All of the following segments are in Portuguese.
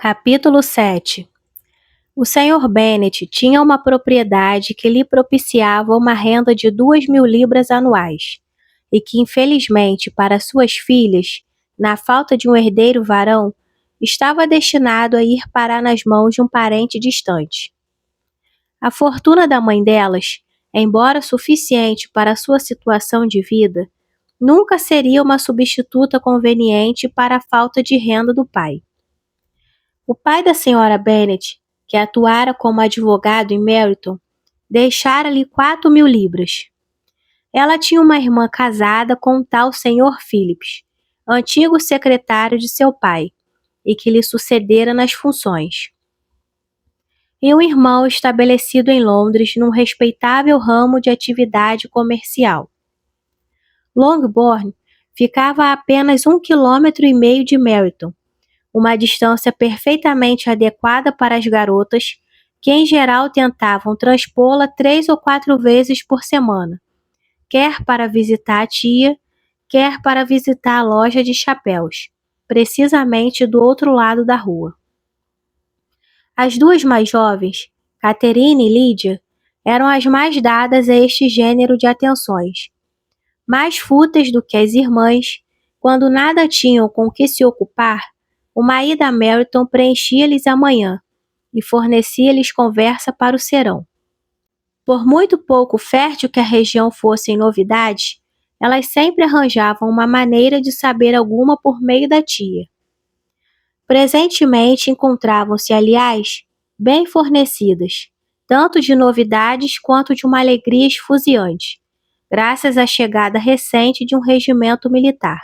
Capítulo 7. O Sr. Bennet tinha uma propriedade que lhe propiciava uma renda de 2.000 libras anuais, e que, infelizmente para suas filhas, na falta de um herdeiro varão, estava destinado a ir parar nas mãos de um parente distante. A fortuna da mãe delas, embora suficiente para sua situação de vida, nunca seria uma substituta conveniente para a falta de renda do pai. O pai da Sra. Bennet, que atuara como advogado em Meryton, deixara-lhe 4.000 libras. Ela tinha uma irmã casada com um tal Sr. Phillips, antigo secretário de seu pai, e que lhe sucedera nas funções. E um irmão estabelecido em Londres num respeitável ramo de atividade comercial. Longbourn ficava a apenas 1,5 km de Meryton, uma distância perfeitamente adequada para as garotas, que em geral tentavam transpô-la 3 ou 4 vezes por semana, quer para visitar a tia, quer para visitar a loja de chapéus, precisamente do outro lado da rua. As duas mais jovens, Catherine e Lydia, eram as mais dadas a este gênero de atenções. Mais fúteis do que as irmãs, quando nada tinham com que se ocupar, uma ida a Meryton preenchia-lhes a manhã e fornecia-lhes conversa para o serão. Por muito pouco fértil que a região fosse em novidades, elas sempre arranjavam uma maneira de saber alguma por meio da tia. Presentemente encontravam-se, aliás, bem fornecidas, tanto de novidades quanto de uma alegria esfuziante, graças à chegada recente de um regimento militar.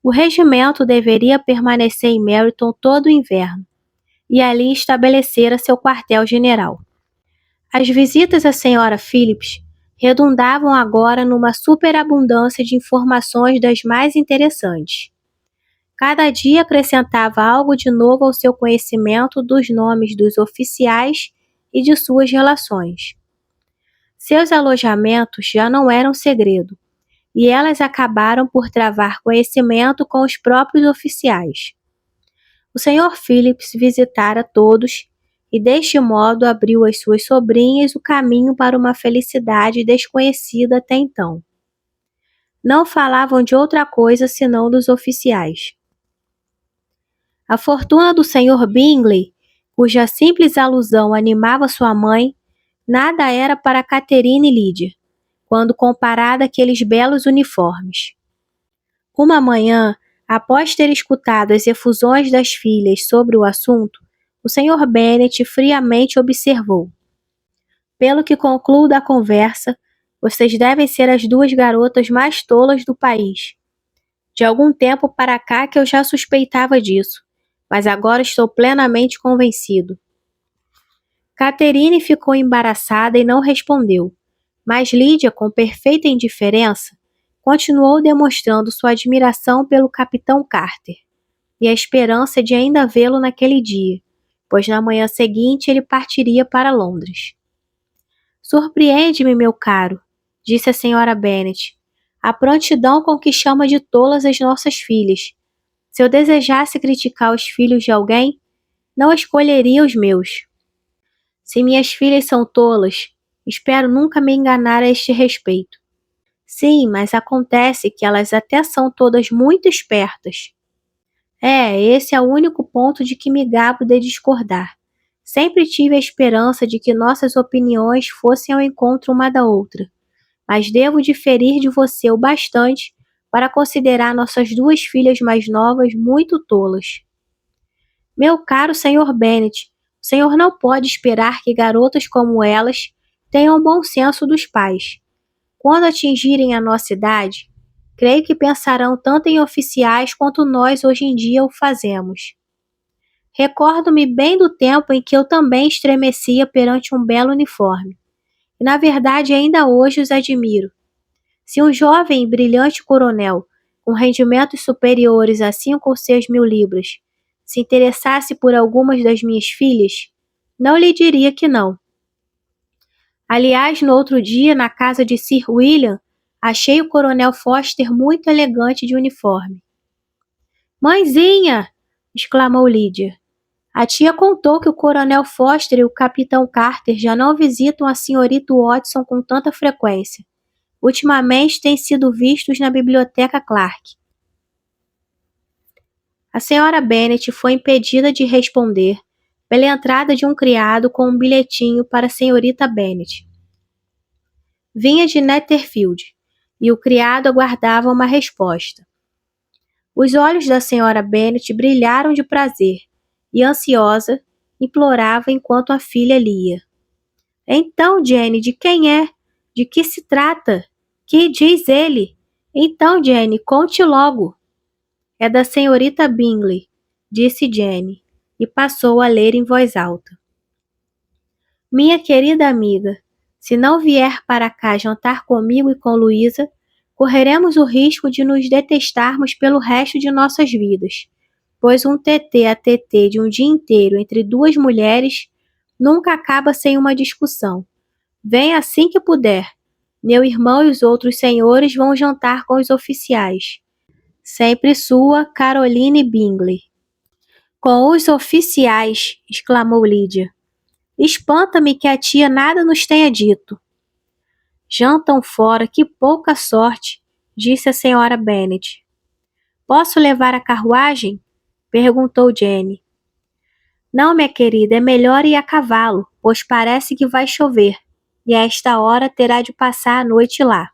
O regimento deveria permanecer em Meryton todo o inverno, e ali estabelecera seu quartel-general. As visitas à Sra. Phillips redundavam agora numa superabundância de informações das mais interessantes. Cada dia acrescentava algo de novo ao seu conhecimento dos nomes dos oficiais e de suas relações. Seus alojamentos já não eram segredo, e elas acabaram por travar conhecimento com os próprios oficiais. O Sr. Phillips visitara todos e deste modo abriu às suas sobrinhas o caminho para uma felicidade desconhecida até então. Não falavam de outra coisa senão dos oficiais. A fortuna do Sr. Bingley, cuja simples alusão animava sua mãe, nada era para Catherine e Lydia, quando comparada àqueles belos uniformes. Uma manhã, após ter escutado as efusões das filhas sobre o assunto, o Sr. Bennet friamente observou: "Pelo que concluo da conversa, vocês devem ser as duas garotas mais tolas do país. De algum tempo para cá que eu já suspeitava disso, mas agora estou plenamente convencido." Catherine ficou embaraçada e não respondeu, mas Lydia, com perfeita indiferença, continuou demonstrando sua admiração pelo capitão Carter e a esperança de ainda vê-lo naquele dia, pois na manhã seguinte ele partiria para Londres. "Surpreende-me, meu caro", disse a Sra. Bennet, "a prontidão com que chama de tolas as nossas filhas. Se eu desejasse criticar os filhos de alguém, não escolheria os meus. Se minhas filhas são tolas, espero nunca me enganar a este respeito. Sim, mas acontece que elas até são todas muito espertas." Esse é o único ponto de que me gabo de discordar. Sempre tive a esperança de que nossas opiniões fossem ao encontro uma da outra, mas devo diferir de você o bastante para considerar nossas duas filhas mais novas muito tolas. Meu caro Sr. Bennet, o senhor não pode esperar que garotas como elas tenham o bom senso dos pais. Quando atingirem a nossa idade, creio que pensarão tanto em oficiais quanto nós hoje em dia o fazemos. Recordo-me bem do tempo em que eu também estremecia perante um belo uniforme, e na verdade ainda hoje os admiro. Se um jovem e brilhante coronel, com rendimentos superiores a 5 ou 6.000 libras, se interessasse por algumas das minhas filhas, não lhe diria que não. Aliás, no outro dia, na casa de Sir William, achei o coronel Foster muito elegante de uniforme. "Mãezinha!" exclamou Lydia. A tia contou que o coronel Foster e o capitão Carter já não visitam a senhorita Watson com tanta frequência. Ultimamente têm sido vistos na biblioteca Clark. A senhora Bennet foi impedida de responder pela entrada de um criado com um bilhetinho para a senhorita Bennet. Vinha de Netherfield, e o criado aguardava uma resposta. Os olhos da senhora Bennet brilharam de prazer, e ansiosa, implorava enquanto a filha lia. Então, Jenny, de quem é? De que se trata? Que diz ele? Então, Jenny, conte logo. É da senhorita Bingley, disse Jenny, e passou a ler em voz alta. Minha querida amiga, se não vier para cá jantar comigo e com Luísa, correremos o risco de nos detestarmos pelo resto de nossas vidas, pois um tete-a-tete de um dia inteiro entre duas mulheres nunca acaba sem uma discussão. Venha assim que puder. Meu irmão e os outros senhores vão jantar com os oficiais. Sempre sua, Caroline Bingley. Com os oficiais, exclamou Lídia. Espanta-me que a tia nada nos tenha dito. Jantam fora, que pouca sorte, disse a senhora Bennet. Posso levar a carruagem? Perguntou Jenny. Não, minha querida, é melhor ir a cavalo, pois parece que vai chover, e a esta hora terá de passar a noite lá.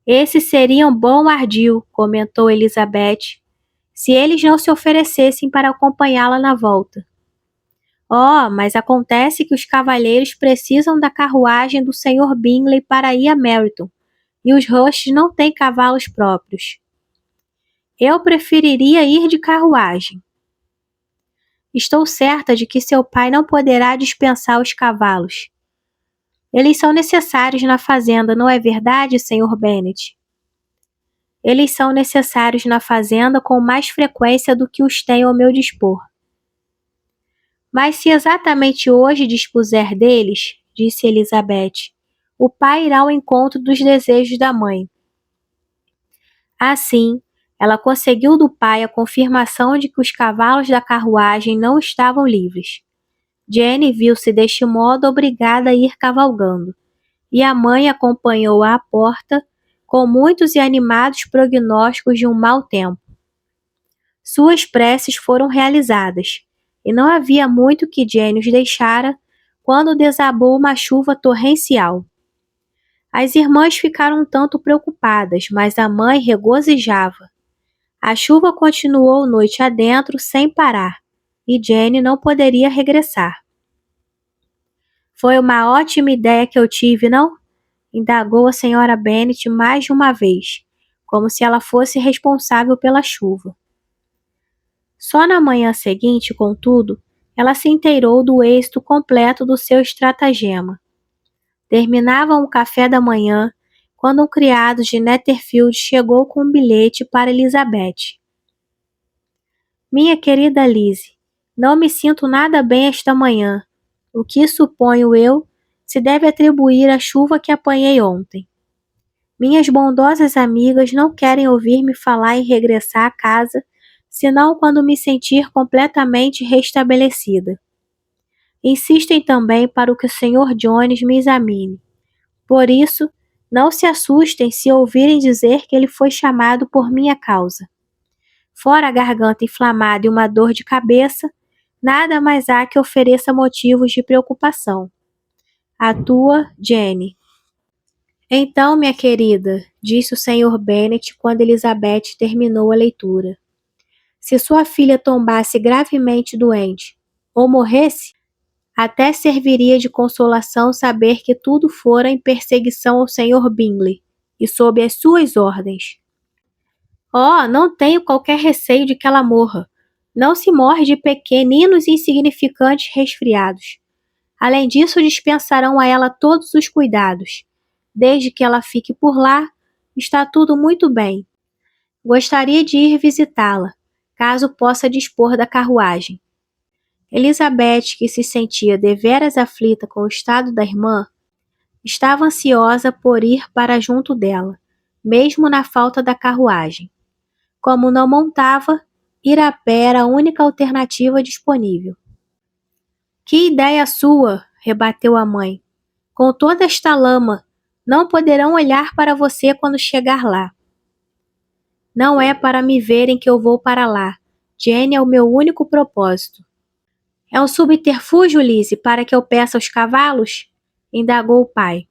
Esse seria um bom ardil, comentou Elizabeth, se eles não se oferecessem para acompanhá-la na volta. Oh, mas acontece que os cavalheiros precisam da carruagem do Sr. Bingley para ir a Meryton, e os Rushes não têm cavalos próprios. Eu preferiria ir de carruagem. Estou certa de que seu pai não poderá dispensar os cavalos. Eles são necessários na fazenda, não é verdade, Sr. Bennet? Eles são necessários na fazenda com mais frequência do que os tenho ao meu dispor. Mas se exatamente hoje dispuser deles, disse Elizabeth, o pai irá ao encontro dos desejos da mãe. Assim, ela conseguiu do pai a confirmação de que os cavalos da carruagem não estavam livres. Jenny viu-se deste modo obrigada a ir cavalgando, e a mãe acompanhou-a à porta com muitos e animados prognósticos de um mau tempo. Suas preces foram realizadas, e não havia muito que Jenny os deixara quando desabou uma chuva torrencial. As irmãs ficaram um tanto preocupadas, mas a mãe regozijava. A chuva continuou noite adentro sem parar, e Jenny não poderia regressar. Foi uma ótima ideia que eu tive, não? Indagou a senhora Bennet mais de uma vez, como se ela fosse responsável pela chuva. Só na manhã seguinte, contudo, ela se inteirou do êxito completo do seu estratagema. Terminavam o café da manhã quando um criado de Netherfield chegou com um bilhete para Elizabeth. Minha querida Lizzie, não me sinto nada bem esta manhã. O que suponho eu se deve atribuir à chuva que apanhei ontem. Minhas bondosas amigas não querem ouvir-me falar em regressar a casa, senão quando me sentir completamente restabelecida. Insistem também para que o Sr. Jones me examine. Por isso, não se assustem se ouvirem dizer que ele foi chamado por minha causa. Fora a garganta inflamada e uma dor de cabeça, nada mais há que ofereça motivos de preocupação. A tua, Jenny. Então, minha querida, disse o Sr. Bennet quando Elizabeth terminou a leitura. Se sua filha tombasse gravemente doente, ou morresse, até serviria de consolação saber que tudo fora em perseguição ao Sr. Bingley, e sob as suas ordens. Oh, não tenho qualquer receio de que ela morra. Não se morre de pequeninos e insignificantes resfriados. Além disso, dispensarão a ela todos os cuidados. Desde que ela fique por lá, está tudo muito bem. Gostaria de ir visitá-la, caso possa dispor da carruagem. Elizabeth, que se sentia deveras aflita com o estado da irmã, estava ansiosa por ir para junto dela, mesmo na falta da carruagem. Como não montava, Ir a pé era a única alternativa disponível. Que ideia sua! Rebateu a mãe. Com toda esta lama, não poderão olhar para você quando chegar lá. Não é para me verem que eu vou para lá. Jenny é o meu único propósito. É um subterfúgio, Lizzie, para que eu peça aos cavalos? Indagou o pai.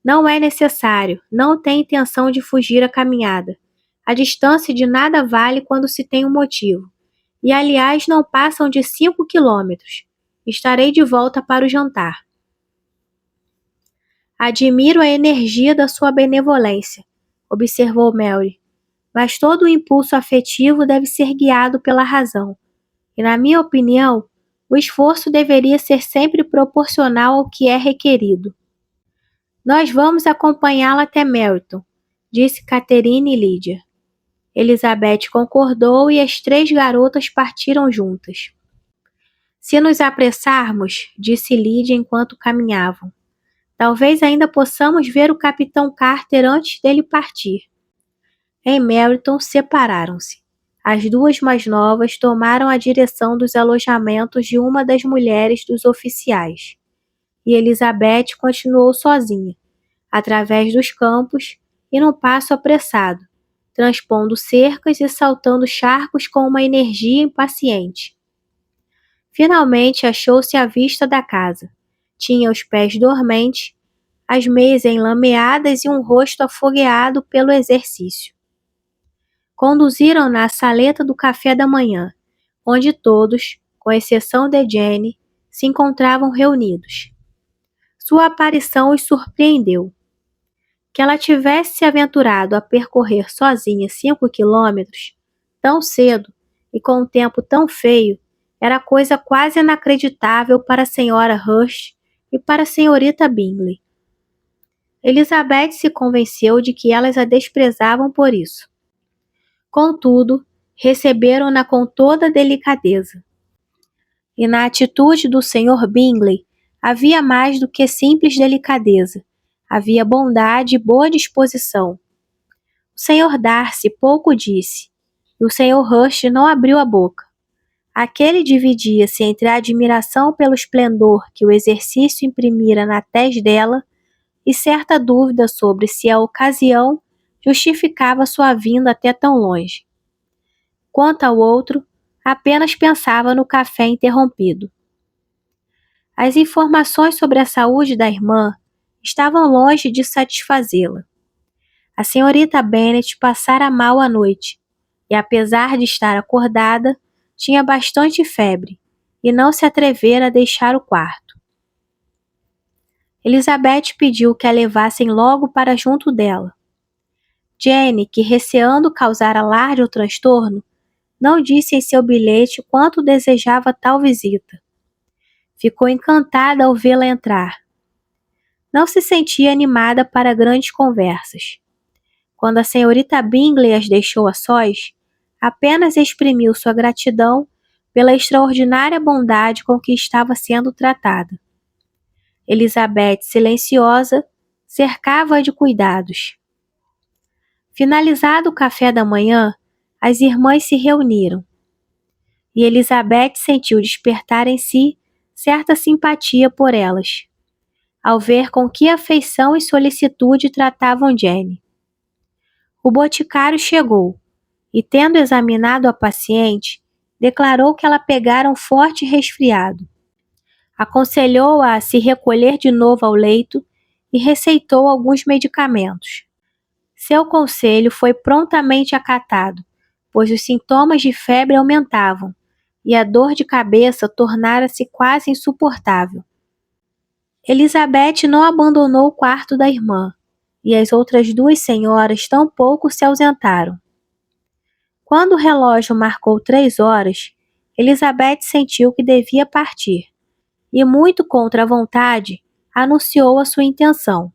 Não é necessário, não tem intenção de fugir a caminhada. A distância de nada vale quando se tem um motivo. E, aliás, não passam de 5 quilômetros. Estarei de volta para o jantar. Admiro a energia da sua benevolência, observou Mary. Mas todo o impulso afetivo deve ser guiado pela razão. E, na minha opinião, o esforço deveria ser sempre proporcional ao que é requerido. Nós vamos acompanhá-la até Meryton, disse Catherine e Lydia. Elizabeth concordou e as 3 garotas partiram juntas. Se nos apressarmos, disse Lydia enquanto caminhavam, talvez ainda possamos ver o capitão Carter antes dele partir. Em Meryton separaram-se. As 2 mais novas tomaram a direção dos alojamentos de uma das mulheres dos oficiais, e Elizabeth continuou sozinha, através dos campos e num passo apressado, transpondo cercas e saltando charcos com uma energia impaciente. Finalmente achou-se à vista da casa. Tinha os pés dormentes, as meias enlameadas e um rosto afogueado pelo exercício. Conduziram-na à saleta do café da manhã, onde todos, com exceção de Jenny, se encontravam reunidos. Sua aparição os surpreendeu. Que ela tivesse se aventurado a percorrer sozinha 5 quilômetros, tão cedo e com um tempo tão feio, era coisa quase inacreditável para a senhora Rush e para a senhorita Bingley. Elizabeth se convenceu de que elas a desprezavam por isso. Contudo, receberam-na com toda a delicadeza. E na atitude do Sr. Bingley havia mais do que simples delicadeza. Havia bondade e boa disposição. O Sr. Darcy pouco disse, e o Sr. Rush não abriu a boca. Aquele dividia-se entre a admiração pelo esplendor que o exercício imprimira na tez dela e certa dúvida sobre se a ocasião justificava sua vinda até tão longe. Quanto ao outro, apenas pensava no café interrompido. As informações sobre a saúde da irmã estavam longe de satisfazê-la. A senhorita Bennet passara mal a noite, e apesar de estar acordada, tinha bastante febre, e não se atrevera a deixar o quarto. Elizabeth pediu que a levassem logo para junto dela. Jenny, que receando causar alarde ou transtorno, não disse em seu bilhete quanto desejava tal visita. Ficou encantada ao vê-la entrar. Não se sentia animada para grandes conversas. Quando a senhorita Bingley as deixou a sós, apenas exprimiu sua gratidão pela extraordinária bondade com que estava sendo tratada. Elizabeth, silenciosa, cercava-a de cuidados. Finalizado o café da manhã, as irmãs se reuniram. E Elizabeth sentiu despertar em si certa simpatia por elas, ao ver com que afeição e solicitude tratavam Jenny. O boticário chegou, e tendo examinado a paciente, declarou que ela pegara um forte resfriado. Aconselhou-a a se recolher de novo ao leito e receitou alguns medicamentos. Seu conselho foi prontamente acatado, pois os sintomas de febre aumentavam, e a dor de cabeça tornara-se quase insuportável. Elizabeth não abandonou o quarto da irmã, e as outras 2 senhoras tampouco se ausentaram. Quando o relógio marcou 3 horas, Elizabeth sentiu que devia partir, e muito contra a vontade, anunciou a sua intenção.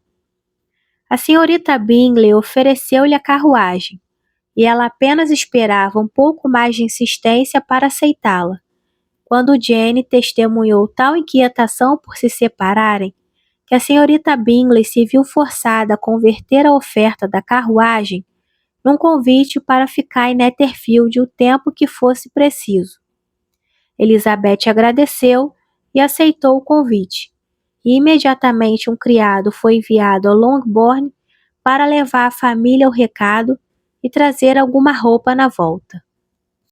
A senhorita Bingley ofereceu-lhe a carruagem, e ela apenas esperava um pouco mais de insistência para aceitá-la, quando Jenny testemunhou tal inquietação por se separarem, que a senhorita Bingley se viu forçada a converter a oferta da carruagem num convite para ficar em Netherfield o tempo que fosse preciso. Elizabeth agradeceu e aceitou o convite, e imediatamente um criado foi enviado a Longbourn para levar à família o recado e trazer alguma roupa na volta.